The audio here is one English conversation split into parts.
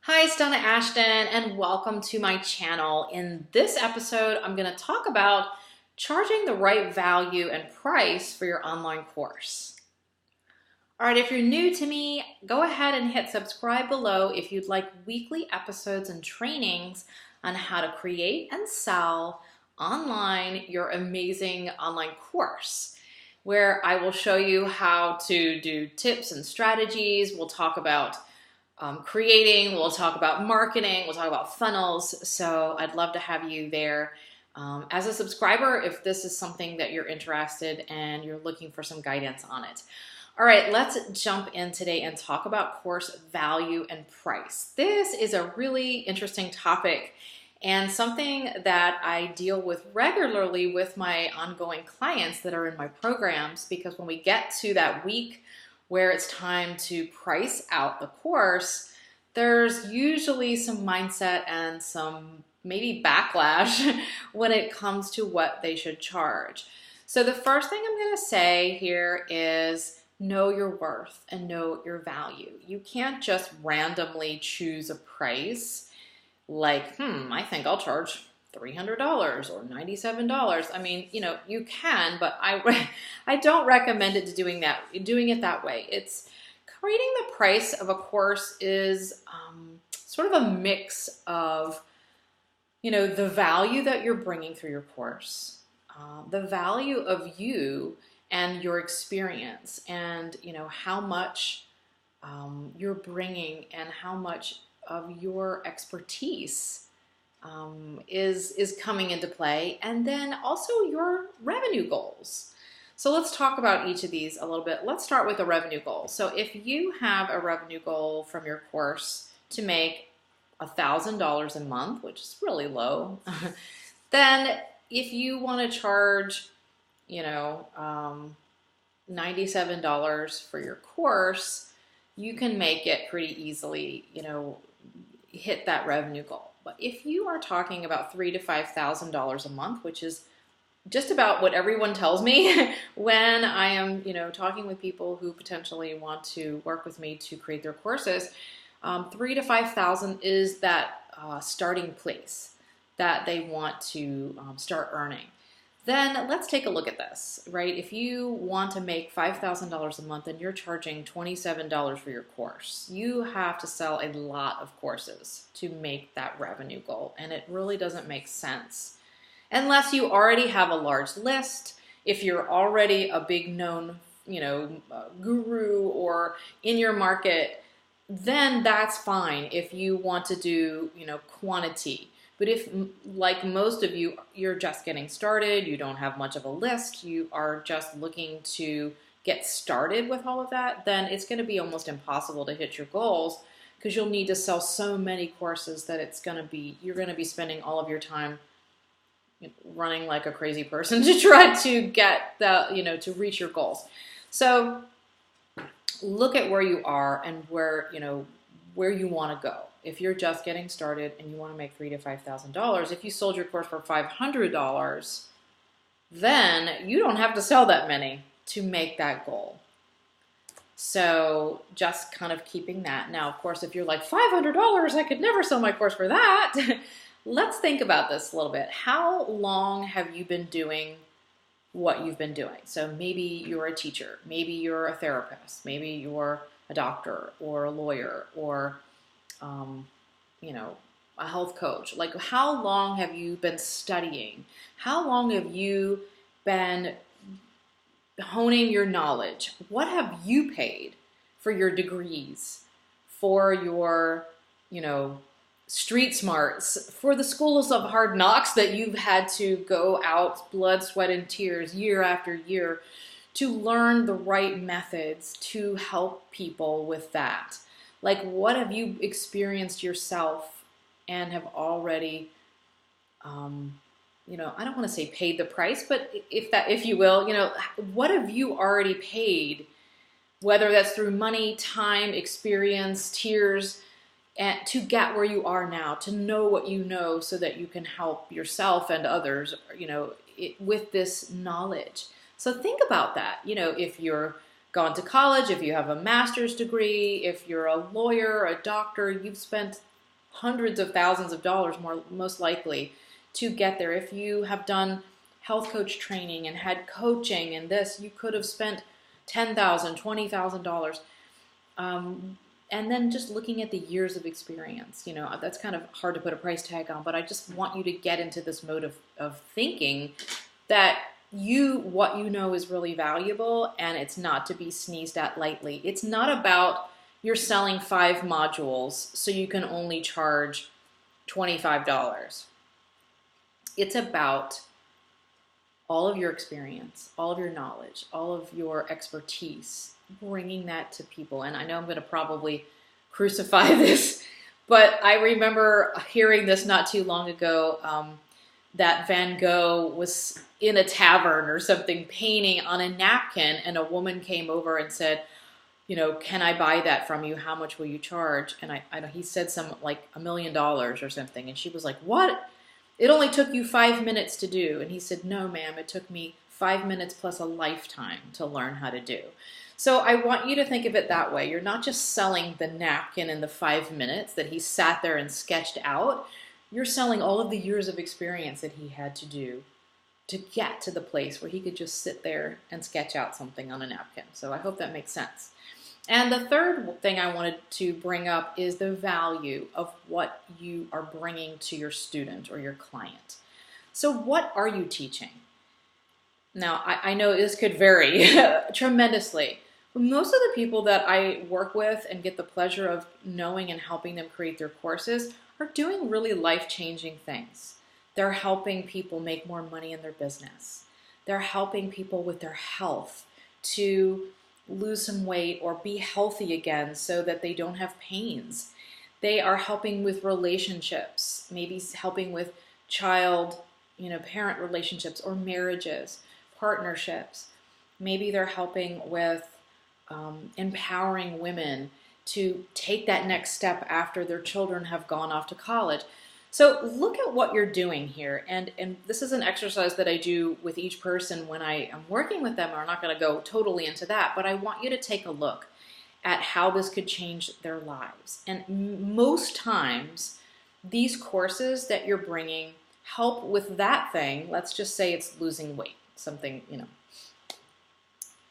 Hi, it's Donna Ashton, and welcome to my channel. In this episode, I'm going to talk about charging the right value and price for your online course. All right, if you're new to me, go ahead and hit subscribe below if you'd like weekly episodes and trainings on how to create and sell online your amazing online course, where I will show you how to do tips and strategies. We'll talk about creating, we'll talk about marketing, we'll talk about funnels. So I'd love to have you there as a subscriber if this is something that you're interested and you're looking for some guidance on it. All right, let's jump in today and talk about course value and price. This is a really interesting topic and something that I deal with regularly with my ongoing clients that are in my programs, because when we get to that week where it's time to price out the course, there's usually some mindset and some maybe backlash when it comes to what they should charge. So the first thing I'm going to say here is know your worth and know your value. You can't just randomly choose a price like, I think I'll charge $300 or $97. I mean, you can, but I don't recommend doing it that way. It's creating the price of a course is sort of a mix of, the value that you're bringing through your course, the value of you and your experience, and how much you're bringing and how much of your expertise is coming into play, and then also your revenue goals. So let's talk about each of these a little bit. Let's start with a revenue goal. So if you have a revenue goal from your course to make $1,000 a month, which is really low, then if you want to charge, $97 for your course, you can make it pretty easily, hit that revenue goal. But if you are talking about $3,000 to $5,000 a month, which is just about what everyone tells me when I am, talking with people who potentially want to work with me to create their courses, $3,000 to $5,000 is that starting place that they want to start earning. Then let's take a look at this, right? If you want to make $5,000 a month and you're charging $27 for your course, you have to sell a lot of courses to make that revenue goal. And it really doesn't make sense unless you already have a large list. If you're already a big known, guru or in your market, then that's fine if you want to do, quantity. But if, like most of you, you're just getting started, you don't have much of a list, you are just looking to get started with all of that, then it's going to be almost impossible to hit your goals, because you'll need to sell so many courses that you're going to be spending all of your time running like a crazy person to try to get to reach your goals. So look at where you are and where you want to go. If you're just getting started and you want to make $3,000 to $5,000, if you sold your course for $500, then you don't have to sell that many to make that goal. So just kind of keeping that. Now, of course, if you're like $500, I could never sell my course for that. Let's think about this a little bit. How long have you been doing what you've been doing? So maybe you're a teacher, maybe you're a therapist, maybe you're a doctor or a lawyer or a health coach. Like, how long have you been studying? How long have you been honing your knowledge? What have you paid for your degrees, for your, street smarts, for the schools of hard knocks that you've had to go out blood, sweat, and tears year after year to learn the right methods to help people with that? Like, what have you experienced yourself and have already, I don't want to say paid the price, but if you will, what have you already paid, whether that's through money, time, experience, tears, and to get where you are now, to know what you know so that you can help yourself and others, with this knowledge. So think about that. If you're gone to college, if you have a master's degree, if you're a lawyer, a doctor, you've spent hundreds of thousands of dollars more, most likely, to get there. If you have done health coach training and had coaching and this, you could have spent $10,000, $20,000. And then just looking at the years of experience, you know, that's kind of hard to put a price tag on, but I just want you to get into this mode of thinking that what you know is really valuable, and it's not to be sneezed at lightly. It's not about you're selling 5 modules so you can only charge $25. It's about all of your experience, all of your knowledge, all of your expertise, bringing that to people. And I know I'm going to probably crucify this, but I remember hearing this not too long ago, that Van Gogh was in a tavern or something painting on a napkin, and a woman came over and said, you know, can I buy that from you? How much will you charge? And I know he said some like $1 million or something. And she was like, what? It only took you 5 minutes to do. And he said, no, ma'am, it took me 5 minutes plus a lifetime to learn how to do. So I want you to think of it that way. You're not just selling the napkin in the 5 minutes that he sat there and sketched out. You're selling all of the years of experience that he had to do to get to the place where he could just sit there and sketch out something on a napkin. So I hope that makes sense. And the third thing I wanted to bring up is the value of what you are bringing to your student or your client. So what are you teaching? Now, I know this could vary tremendously. But most of the people that I work with and get the pleasure of knowing and helping them create their courses are doing really life-changing things. They're helping people make more money in their business. They're helping people with their health to lose some weight or be healthy again so that they don't have pains. They are helping with relationships, maybe helping with parent relationships or marriages, partnerships. Maybe they're helping with empowering women to take that next step after their children have gone off to college. So look at what you're doing here. And this is an exercise that I do with each person when I am working with them. I'm not going to go totally into that, but I want you to take a look at how this could change their lives. And most times, these courses that you're bringing help with that thing. Let's just say it's losing weight, something,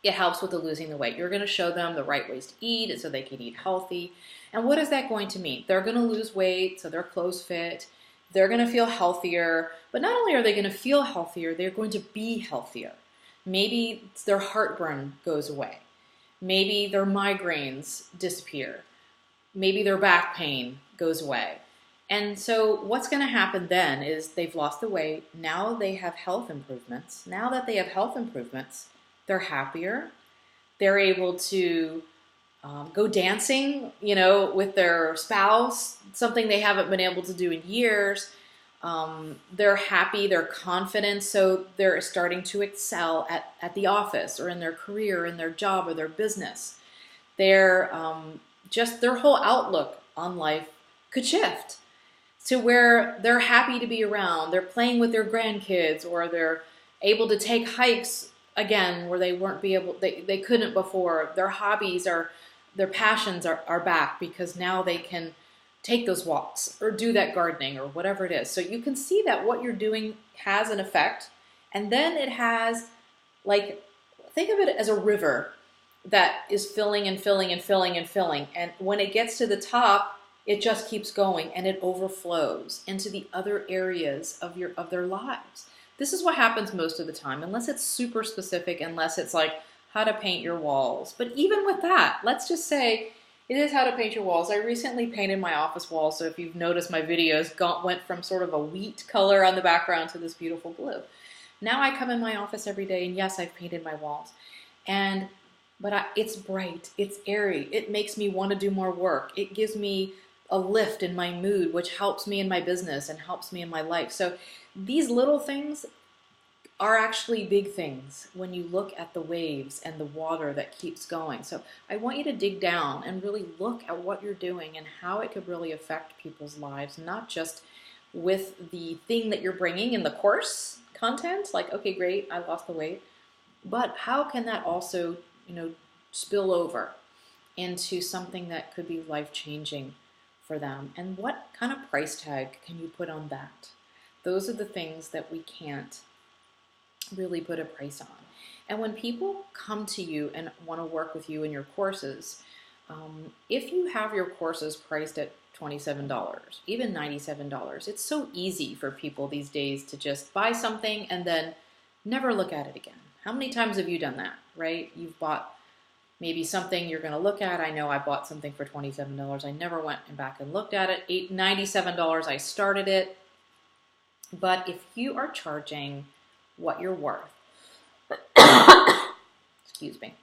it helps with the losing the weight. You're going to show them the right ways to eat so they can eat healthy. And what is that going to mean? They're going to lose weight, so their clothes fit. They're going to feel healthier. But not only are they going to feel healthier, they're going to be healthier. Maybe their heartburn goes away. Maybe their migraines disappear. Maybe their back pain goes away. And so what's going to happen then is they've lost the weight. Now they have health improvements. Now that they have health improvements, they're happier. They're able to go dancing, with their spouse, something they haven't been able to do in years. They're happy, they're confident, so they're starting to excel at the office or in their career, in their job or their business. Their whole outlook on life could shift to where they're happy to be around. They're playing with their grandkids, or they're able to take hikes again where they couldn't before. Their hobbies their passions are back because now they can take those walks or do that gardening or whatever it is. So you can see that what you're doing has an effect. And then it has, think of it as a river that is filling and filling and filling and filling. And when it gets to the top, it just keeps going and it overflows into the other areas of their lives. This is what happens most of the time, unless it's super specific, unless it's like how to paint your walls. But even with that, let's just say it is how to paint your walls. I recently painted my office walls, so if you've noticed my videos, went from sort of a wheat color on the background to this beautiful blue. Now I come in my office every day, and yes, I've painted my walls. But it's bright, it's airy, it makes me want to do more work. It gives me a lift in my mood, which helps me in my business and helps me in my life. So these little things are actually big things when you look at the waves and the water that keeps going. So I want you to dig down and really look at what you're doing and how it could really affect people's lives, not just with the thing that you're bringing in the course content, like, okay, great, I lost the weight, but how can that also, spill over into something that could be life-changing for them, and what kind of price tag can you put on that? Those are the things that we can't really put a price on. And when people come to you and want to work with you in your courses, if you have your courses priced at $27, even $97, it's so easy for people these days to just buy something and then never look at it again. How many times have you done that, right? You've bought maybe something you're going to look at. I know I bought something for $27. I never went back and looked at it. $97, I started it. But if you are charging what you're worth, excuse me,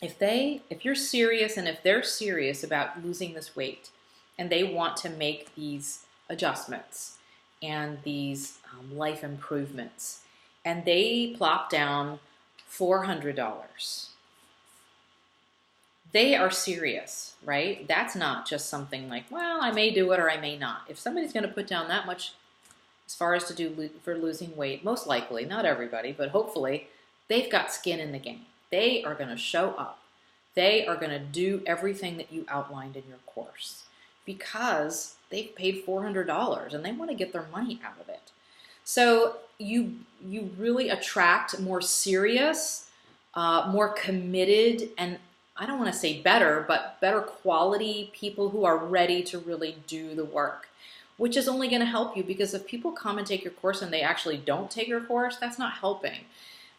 if you're serious and if they're serious about losing this weight and they want to make these adjustments and these life improvements and they plop down $400, they are serious, right? That's not just something like, well, I may do it or I may not. If somebody's going to put down that much as far as to do for losing weight, most likely, not everybody, but hopefully, they've got skin in the game. They are going to show up. They are going to do everything that you outlined in your course because they've paid $400 and they want to get their money out of it. So you really attract more serious, more committed, and I don't want to say better, but better quality people who are ready to really do the work, which is only going to help you, because if people come and take your course and they actually don't take your course, that's not helping.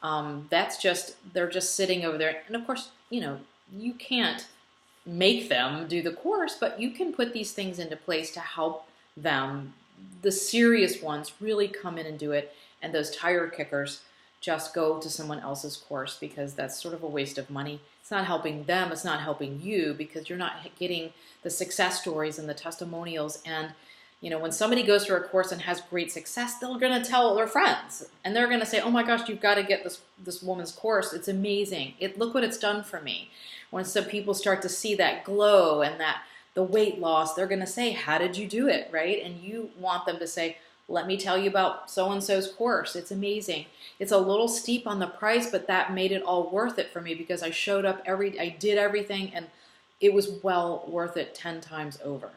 They're just sitting over there. And of course, you can't make them do the course, but you can put these things into place to help them. The serious ones really come in and do it, and those tire kickers just go to someone else's course because that's sort of a waste of money. It's not helping them, it's not helping you, because you're not getting the success stories and the testimonials. And when somebody goes through a course and has great success, they're going to tell their friends, and they're going to say, oh my gosh, you've got to get this woman's course. It's amazing. Look what it's done for me. When some people start to see that glow and the weight loss, they're going to say, how did you do it, right? And you want them to say, let me tell you about so-and-so's course. It's amazing. It's a little steep on the price, but that made it all worth it for me because I showed up I did everything, and it was well worth it 10 times over.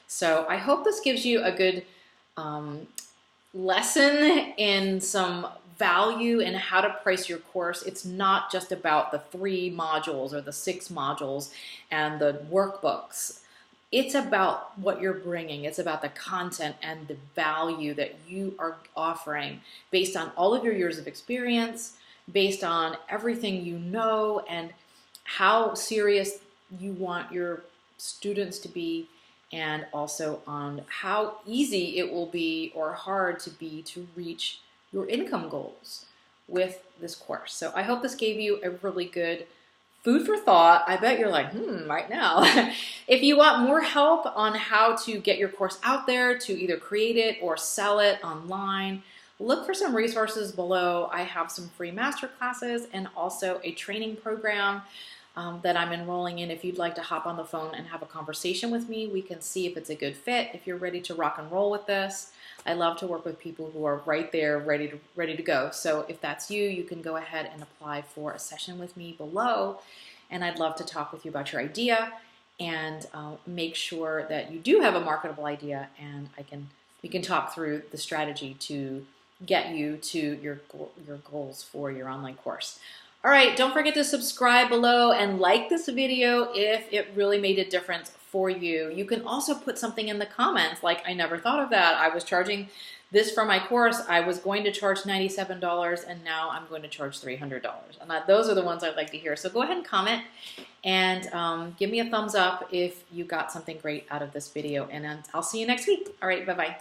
So I hope this gives you a good lesson in some value in how to price your course. It's not just about the 3 modules or the 6 modules and the workbooks. It's about what you're bringing. It's about the content and the value that you are offering based on all of your years of experience, based on everything you know, and how serious you want your students to be, and also on how easy it will be or hard to be to reach your income goals with this course. So I hope this gave you a really good food for thought. I bet you're like, right now. If you want more help on how to get your course out there, to either create it or sell it online, look for some resources below. I have some free masterclasses and also a training program that I'm enrolling in. If you'd like to hop on the phone and have a conversation with me, we can see if it's a good fit, if you're ready to rock and roll with this. I love to work with people who are right there, ready to go. So if that's you, you can go ahead and apply for a session with me below, and I'd love to talk with you about your idea and make sure that you do have a marketable idea, and we can talk through the strategy to get you to your goals for your online course. All right, don't forget to subscribe below and like this video if it really made a difference for you. You can also put something in the comments like, I never thought of that. I was charging this for my course. I was going to charge $97 and now I'm going to charge $300. And those are the ones I'd like to hear. So go ahead and comment and give me a thumbs up if you got something great out of this video. And I'll see you next week. All right, bye-bye.